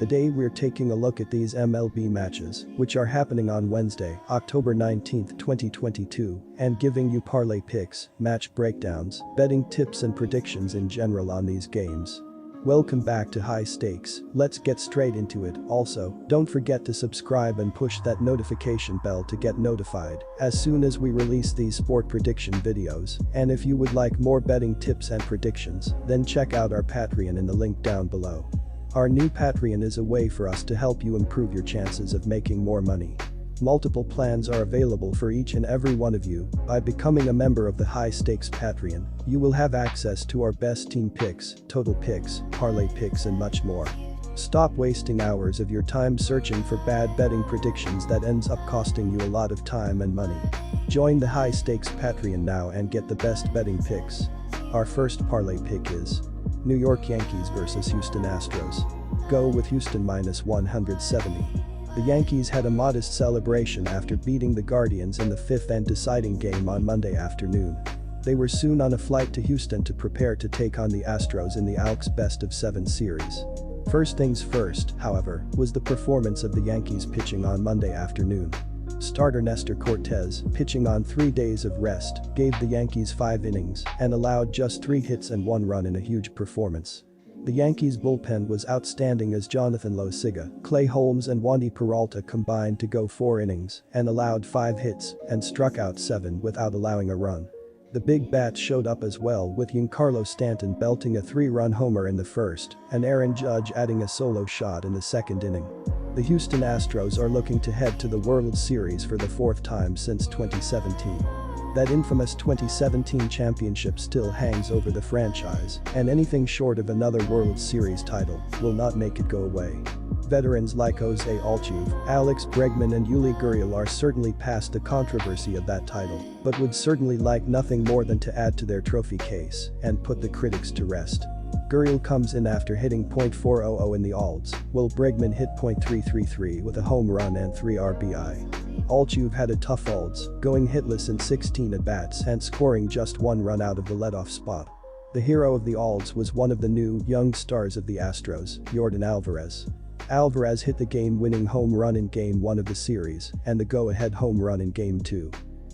Today we're taking a look at these MLB matches, which are happening on Wednesday, October 19, 2022, and giving you parlay picks, match breakdowns, betting tips and predictions in general on these games. Welcome back to High Stakes, let's get straight into it. Also, don't forget to subscribe and push that notification bell to get notified as soon as we release these sport prediction videos, and if you would like more betting tips and predictions, then check out our Patreon in the link down below. Our new Patreon is a way for us to help you improve your chances of making more money. Multiple plans are available for each and every one of you. By becoming a member of the High Stakes Patreon, you will have access to our best team picks, total picks, parlay picks and much more. Stop wasting hours of your time searching for bad betting predictions that ends up costing you a lot of time and money. Join the High Stakes Patreon now and get the best betting picks. Our first parlay pick is New York Yankees vs Houston Astros. Go with Houston minus 170. The Yankees had a modest celebration after beating the Guardians in the fifth and deciding game on Monday afternoon. They were soon on a flight to Houston to prepare to take on the Astros in the ALCS best-of-7 series. First things first, however, was the performance of the Yankees pitching on Monday afternoon. Starter Nestor Cortes, pitching on 3 days of rest, gave the Yankees 5 innings and allowed just 3 hits and 1 run in a huge performance. The Yankees bullpen was outstanding as Jonathan Loaizaga, Clay Holmes and Wandy Peralta combined to go 4 innings and allowed 5 hits and struck out 7 without allowing a run. The big bats showed up as well, with Giancarlo Stanton belting a 3-run homer in the first and Aaron Judge adding a solo shot in the second inning. The Houston Astros are looking to head to the World Series for the 4th time since 2017. That infamous 2017 championship still hangs over the franchise, and anything short of another World Series title will not make it go away. Veterans like Jose Altuve, Alex Bregman and Yuli Gurriel are certainly past the controversy of that title, but would certainly like nothing more than to add to their trophy case and put the critics to rest. Gurriel comes in after hitting .400 in the Alds, while Bregman hit .333 with a home run and 3 RBI. Altuve had a tough Alds, going hitless in 16 at-bats and scoring just 1 run out of the leadoff spot. The hero of the Alds was one of the new, young stars of the Astros, Yordan Alvarez. Alvarez hit the game-winning home run in Game 1 of the series and the go-ahead home run in Game 2.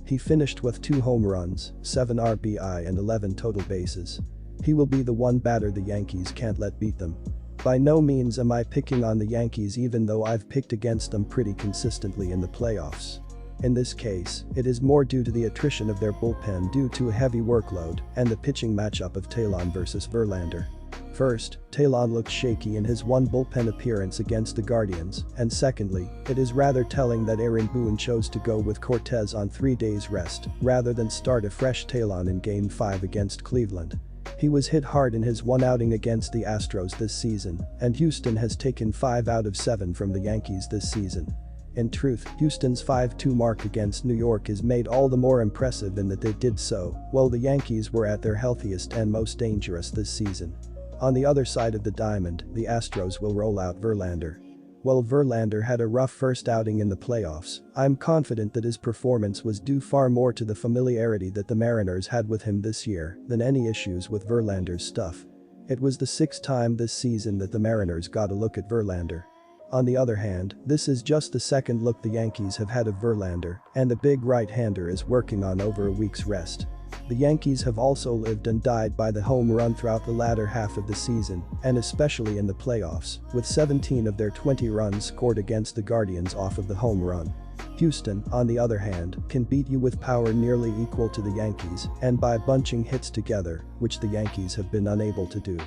He finished with 2 home runs, 7 RBI and 11 total bases. He will be the one batter the Yankees can't let beat them. By no means am I picking on the Yankees, even though I've picked against them pretty consistently in the playoffs. In this case, it is more due to the attrition of their bullpen due to a heavy workload and the pitching matchup of Talon versus Verlander. First, Talon looked shaky in his one bullpen appearance against the Guardians, and secondly, it is rather telling that Aaron Boone chose to go with Cortes on 3 days rest rather than start a fresh Talon in Game 5 against Cleveland. He was hit hard in his one outing against the Astros this season, and Houston has taken 5 out of 7 from the Yankees this season. In truth, Houston's 5-2 mark against New York is made all the more impressive in that they did so while the Yankees were at their healthiest and most dangerous this season. On the other side of the diamond, the Astros will roll out Verlander. While Verlander had a rough first outing in the playoffs, I'm confident that his performance was due far more to the familiarity that the Mariners had with him this year than any issues with Verlander's stuff. It was the 6th time this season that the Mariners got a look at Verlander. On the other hand, this is just the 2nd look the Yankees have had of Verlander, and the big right-hander is working on over a week's rest. The Yankees have also lived and died by the home run throughout the latter half of the season, and especially in the playoffs, with 17 of their 20 runs scored against the Guardians off of the home run. Houston, on the other hand, can beat you with power nearly equal to the Yankees and by bunching hits together, which the Yankees have been unable to do.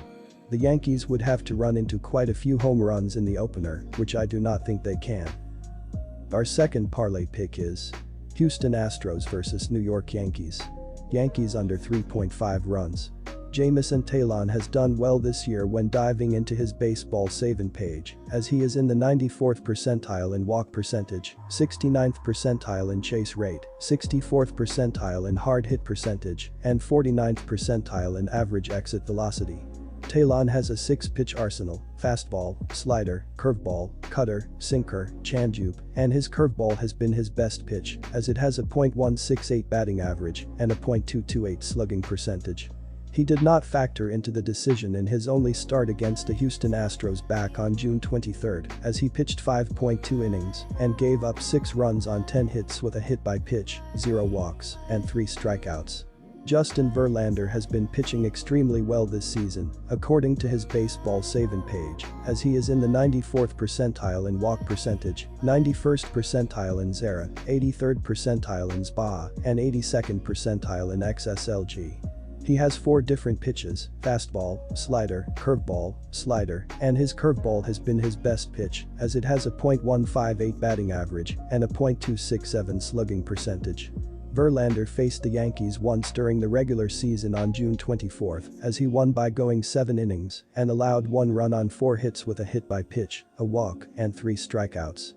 The Yankees would have to run into quite a few home runs in the opener, which I do not think they can. Our second parlay pick is Houston Astros vs New York Yankees. Yankees under 3.5 runs. Jamison Talon has done well this year when diving into his baseball saving page, as he is in the 94th percentile in walk percentage, 69th percentile in chase rate, 64th percentile in hard hit percentage, and 49th percentile in average exit velocity. Talon has a 6-pitch arsenal: fastball, slider, curveball, cutter, sinker, changeup, and his curveball has been his best pitch as it has a .168 batting average and a .228 slugging percentage. He did not factor into the decision in his only start against the Houston Astros back on June 23, as he pitched 5.2 innings and gave up 6 runs on 10 hits with a hit by pitch, 0 walks, and 3 strikeouts. Justin Verlander has been pitching extremely well this season, according to his baseball saving page, as he is in the 94th percentile in walk percentage, 91st percentile in ZERA, 83rd percentile in SBA, and 82nd percentile in XSLG. He has 4 different pitches: fastball, slider, curveball, slider, and his curveball has been his best pitch, as it has a .158 batting average and a .267 slugging percentage. Verlander faced the Yankees once during the regular season on June 24, as he won by going 7 innings and allowed 1 run on 4 hits with a hit by pitch, a walk, and 3 strikeouts.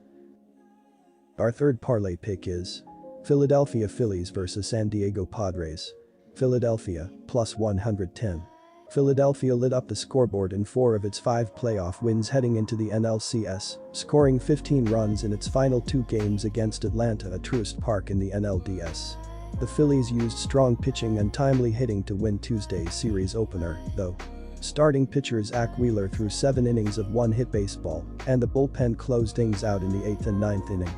Our third parlay pick is Philadelphia Phillies vs San Diego Padres. Philadelphia, plus 110. Philadelphia lit up the scoreboard in 4 of its 5 playoff wins heading into the NLCS, scoring 15 runs in its final 2 games against Atlanta at Truist Park in the NLDS. The Phillies used strong pitching and timely hitting to win Tuesday's series opener, though. Starting pitcher Zach Wheeler threw 7 innings of 1-hit baseball, and the bullpen closed things out in the 8th and 9th inning.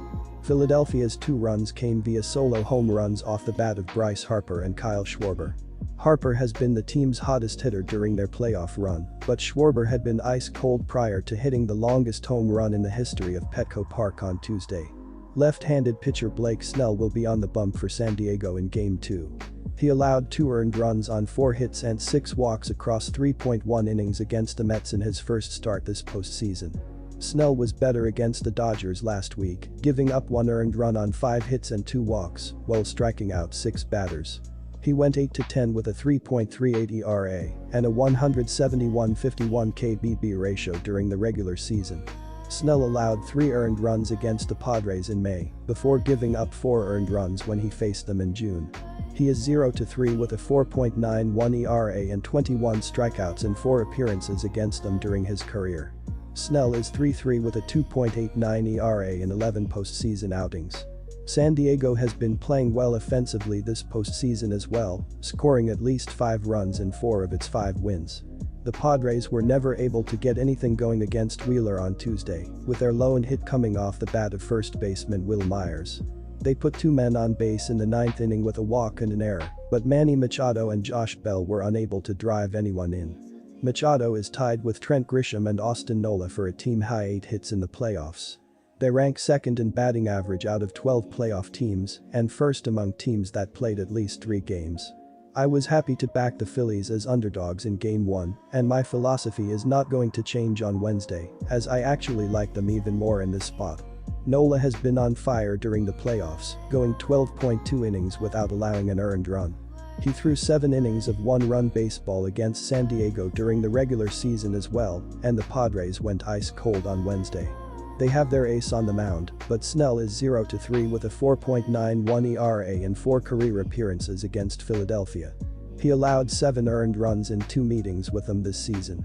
Philadelphia's 2 runs came via solo home runs off the bat of Bryce Harper and Kyle Schwarber. Harper has been the team's hottest hitter during their playoff run, but Schwarber had been ice cold prior to hitting the longest home run in the history of Petco Park on Tuesday. Left-handed pitcher Blake Snell will be on the bump for San Diego in Game 2. He allowed 2 earned runs on 4 hits and 6 walks across 3.1 innings against the Mets in his first start this postseason. Snell was better against the Dodgers last week, giving up 1 earned run on 5 hits and 2 walks, while striking out 6 batters. He went 8-10 with a 3.38 ERA and a 171.51 KBB ratio during the regular season. Snell allowed 3 earned runs against the Padres in May, before giving up 4 earned runs when he faced them in June. He is 0-3 with a 4.91 ERA and 21 strikeouts in 4 appearances against them during his career. Snell is 3-3 with a 2.89 ERA in 11 postseason outings. San Diego has been playing well offensively this postseason as well, scoring at least 5 runs in 4 of its 5 wins. The Padres were never able to get anything going against Wheeler on Tuesday, with their lone hit coming off the bat of first baseman Will Myers. They put 2 men on base in the 9th inning with a walk and an error, but Manny Machado and Josh Bell were unable to drive anyone in. Machado is tied with Trent Grisham and Austin Nola for a team-high 8 hits in the playoffs. They rank 2nd in batting average out of 12 playoff teams and 1st among teams that played at least 3 games. I was happy to back the Phillies as underdogs in Game 1, and my philosophy is not going to change on Wednesday, as I actually like them even more in this spot. Nola has been on fire during the playoffs, going 12.2 innings without allowing an earned run. He threw 7 innings of 1-run baseball against San Diego during the regular season as well, and the Padres went ice cold on Wednesday. They have their ace on the mound, but Snell is 0-3 with a 4.91 ERA in 4 career appearances against Philadelphia. He allowed 7 earned runs in 2 meetings with them this season.